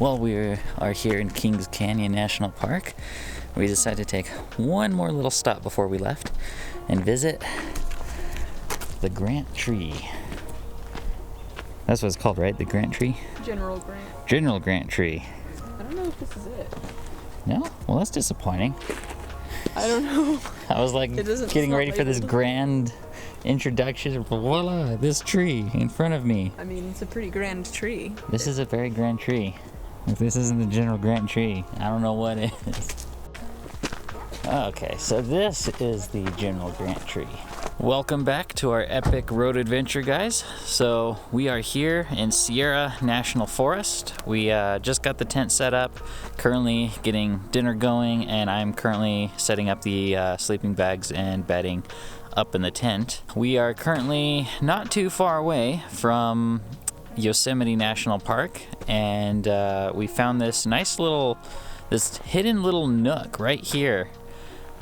Well, we are here in Kings Canyon National Park. We decided to take one more little stop before we left and visit the Grant Tree. That's what it's called, right? The Grant Tree? General Grant. General Grant Tree. I don't know if this is it. No? Well, that's disappointing. I don't know. I was like getting ready for this grand introduction. Voila, this tree in front of me. I mean, it's a pretty grand tree. This is a very grand tree. If this isn't the General Grant Tree, I don't know what it is. Okay, so this is the General Grant Tree. Welcome back to our epic road adventure, guys. So we are here in Sierra National Forest. We just got the tent set up, currently getting dinner going, and I'm currently setting up the sleeping bags and bedding up in the tent. We are currently not too far away from Yosemite National Park, and we found this this hidden little nook right here.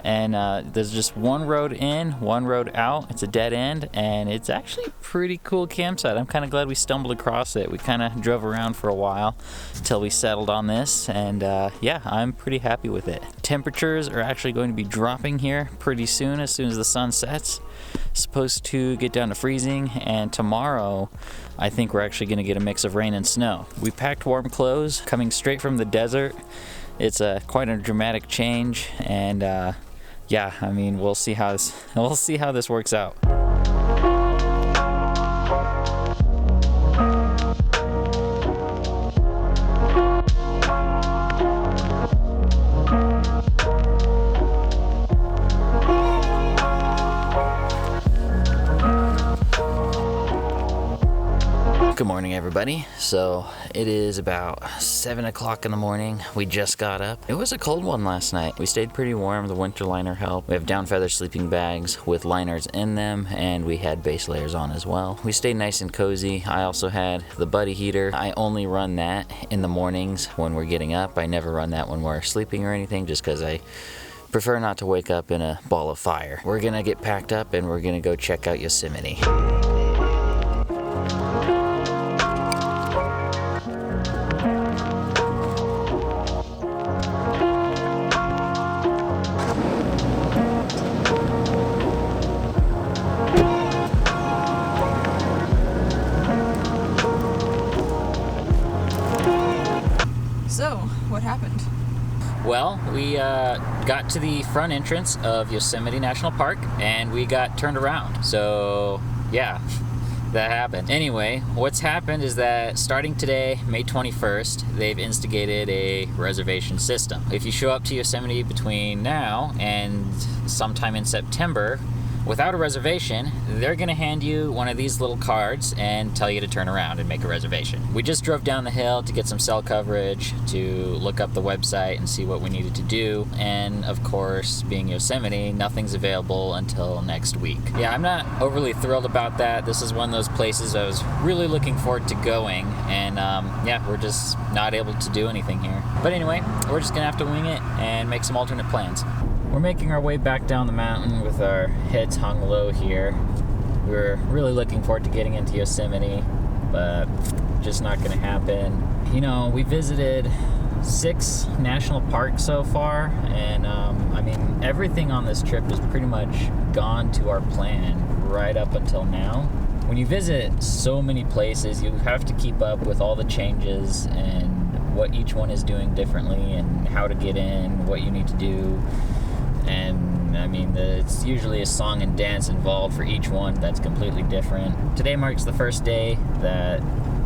And there's just one road in, one road out. It's a dead end, and it's actually a pretty cool campsite. I'm kind of glad we stumbled across it. We kind of drove around for a while until we settled on this, and yeah, I'm pretty happy with it. Temperatures are actually going to be dropping here pretty soon as the sun sets. It's supposed to get down to freezing, and tomorrow I think we're actually going to get a mix of rain and snow. We packed warm clothes coming straight from the desert. It's quite a dramatic change, and yeah, I mean, we'll see how this works out. Good morning, everybody. So it is about 7 o'clock in the morning. We just got up. It was a cold one last night. We stayed pretty warm. The winter liner helped. We have down feather sleeping bags with liners in them, and we had base layers on as well. We stayed nice and cozy. I also had the buddy heater. I only run that in the mornings when we're getting up. I never run that when we're sleeping or anything, just because I prefer not to wake up in a ball of fire. We're gonna get packed up and we're gonna go check out Yosemite. So, what happened? Well, we got to the front entrance of Yosemite National Park, and we got turned around. So, yeah, that happened. Anyway, what's happened is that starting today, May 21st, they've instigated a reservation system. If you show up to Yosemite between now and sometime in September, without a reservation, they're gonna hand you one of these little cards and tell you to turn around and make a reservation. We just drove down the hill to get some cell coverage, to look up the website and see what we needed to do. And of course, being Yosemite, nothing's available until next week. Yeah, I'm not overly thrilled about that. This is one of those places I was really looking forward to going, and yeah, we're just not able to do anything here. But anyway, we're just gonna have to wing it and make some alternate plans. We're making our way back down the mountain with our heads hung low here. We're really looking forward to getting into Yosemite, but just not gonna happen. You know, we visited 6 national parks so far, and I mean, everything on this trip has pretty much gone to our plan right up until now. When you visit so many places, you have to keep up with all the changes and what each one is doing differently and how to get in, what you need to do. And I mean, it's usually a song and dance involved for each one that's completely different. Today marks the first day that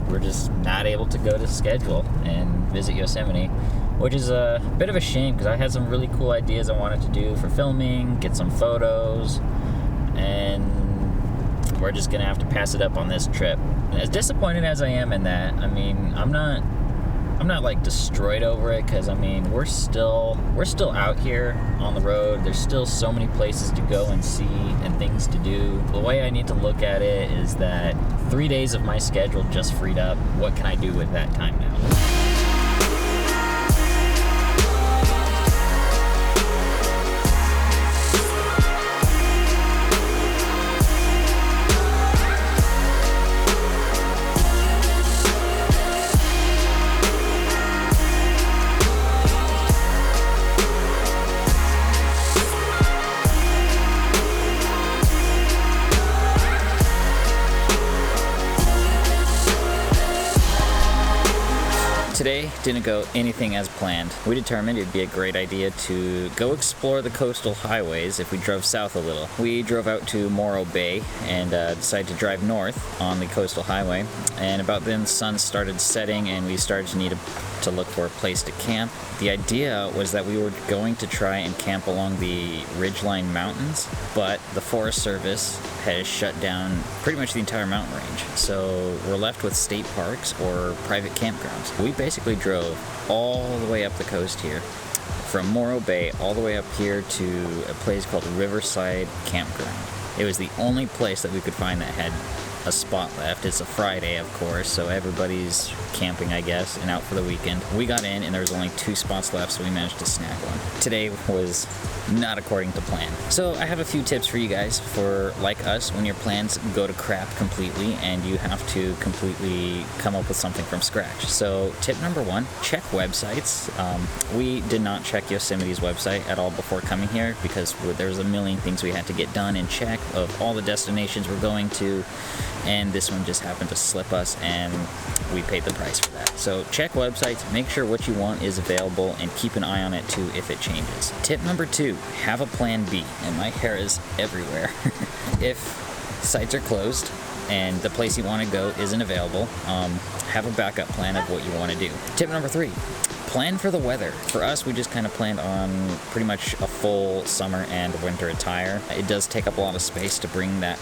we're just not able to go to schedule and visit Yosemite, which is a bit of a shame because I had some really cool ideas I wanted to do for filming, get some photos, and we're just gonna have to pass it up on this trip. And as disappointed as I am in that, I mean, I'm not like destroyed over it, because I mean, we're still out here on the road. There's still so many places to go and see and things to do. The way I need to look at it is that 3 days of my schedule just freed up. What can I do with that time now? Today didn't go anything as planned. We determined it'd be a great idea to go explore the coastal highways if we drove south a little. We drove out to Moro Bay and decided to drive north on the coastal highway, and about then the sun started setting and we started to need to look for a place to camp. The idea was that we were going to try and camp along the Ridgeline Mountains, but the Forest Service has shut down pretty much the entire mountain range. So we're left with state parks or private campgrounds. We basically drove all the way up the coast here, from Moro Bay all the way up here to a place called Riverside Campground. It was the only place that we could find that had a spot left. It's a Friday, of course, so everybody's camping, I guess, and out for the weekend. We got in and there was only 2 spots left, so we managed to snag one. Today was not according to plan. So I have a few tips for you guys for, like us, when your plans go to crap completely and you have to completely come up with something from scratch. So tip number 1, check websites. We did not check Yosemite's website at all before coming here because there was a million things we had to get done and check of all the destinations we're going to, and this one just happened to slip us and we paid the price for that. So check websites, make sure what you want is available, and keep an eye on it too if it changes. Tip number 2, have a plan B. And my hair is everywhere. If sites are closed and the place you want to go isn't available, have a backup plan of what you want to do. Tip number 3, plan for the weather. For us, we just kind of planned on pretty much a full summer and winter attire. It does take up a lot of space to bring that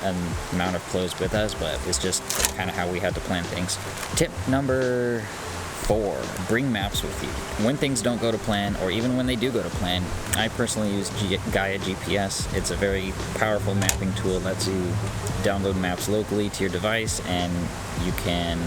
amount of clothes with us, but it's just kind of how we had to plan things. Tip number 4, bring maps with you. When things don't go to plan, or even when they do go to plan, I personally use Gaia GPS. It's a very powerful mapping tool that lets you download maps locally to your device, and you can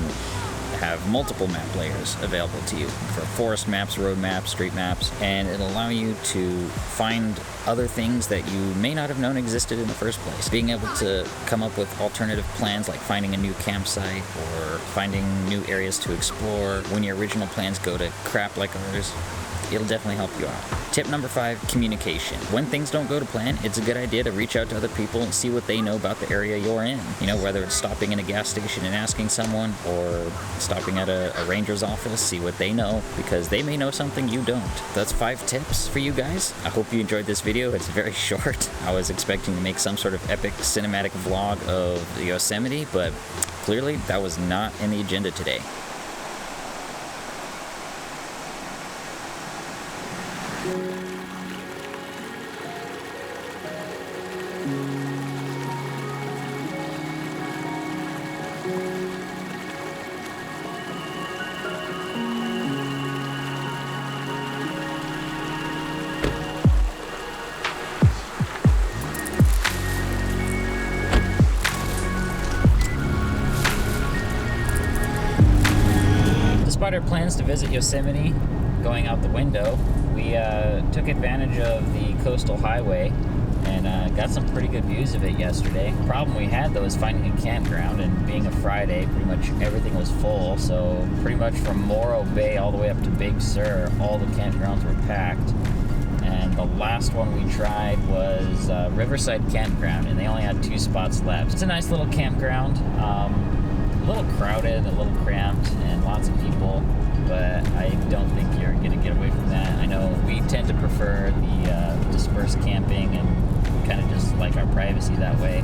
have multiple map layers available to you for forest maps, road maps, street maps, and it'll allow you to find other things that you may not have known existed in the first place. Being able to come up with alternative plans like finding a new campsite or finding new areas to explore when your original plans go to crap like ours, it'll definitely help you out. Tip number 5, communication. When things don't go to plan, it's a good idea to reach out to other people and see what they know about the area you're in. You know, whether it's stopping in a gas station and asking someone, or stopping at a ranger's office, see what they know, because they may know something you don't. That's 5 tips for you guys. I hope you enjoyed this video. It's very short. I was expecting to make some sort of epic cinematic vlog of Yosemite, but clearly that was not in the agenda today. Despite our plans to visit Yosemite going out the window, we took advantage of the coastal highway and got some pretty good views of it yesterday. The problem we had though is finding a campground, and being a Friday, pretty much everything was full, so pretty much from Moro Bay all the way up to Big Sur, all the campgrounds were packed. And the last one we tried was Riverside Campground, and they only had 2 spots left. It's a nice little campground. A little crowded, a little cramped, and lots of people, but I don't think you're going to get away from that. I know we tend to prefer the dispersed camping, and kind of just like our privacy that way.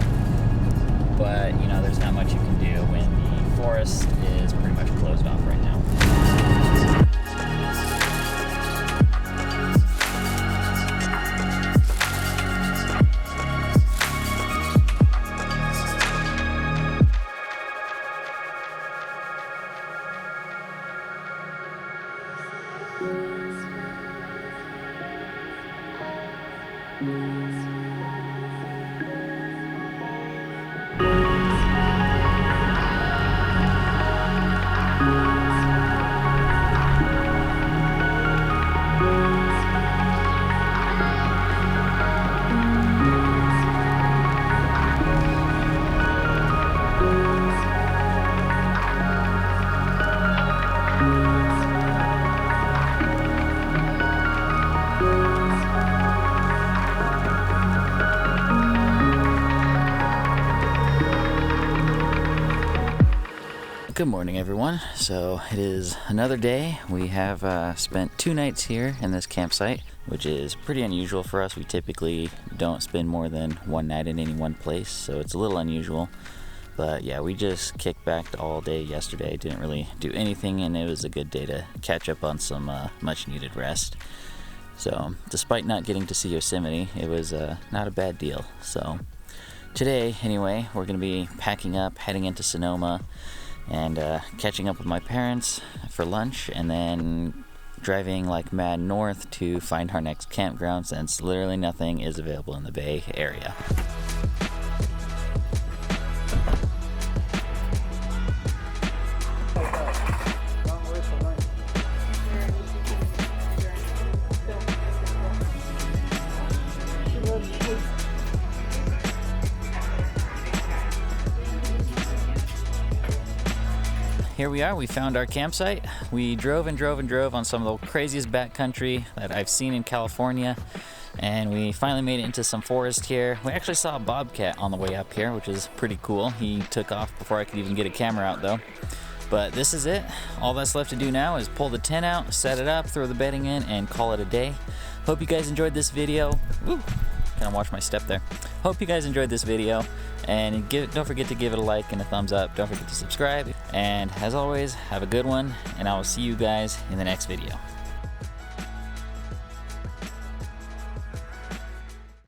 But, you know, there's not much you can do when the forest is pretty much closed off right now. Good morning, everyone. So it is another day. We have spent 2 nights here in this campsite, which is pretty unusual for us. We typically don't spend more than 1 night in any one place, so it's a little unusual. But yeah, we just kicked back all day yesterday, didn't really do anything, and it was a good day to catch up on some much needed rest. So despite not getting to see Yosemite, it was not a bad deal. So today, anyway, we're going to be packing up, heading into Sonoma, and catching up with my parents for lunch, and then driving like mad north to find our next campground, since literally nothing is available in the Bay Area. Here we are, we found our campsite. We drove and drove and drove on some of the craziest backcountry that I've seen in California, and we finally made it into some forest here. We actually saw a bobcat on the way up here, which is pretty cool. He took off before I could even get a camera out though. But this is it. All that's left to do now is pull the tent out, set it up, throw the bedding in, and call it a day. Hope you guys enjoyed this video. Woo! Kind of watch my step there. Hope you guys enjoyed this video, and don't forget to give it a like and a thumbs up. Don't forget to subscribe, and as always, have a good one, and I will see you guys in the next video.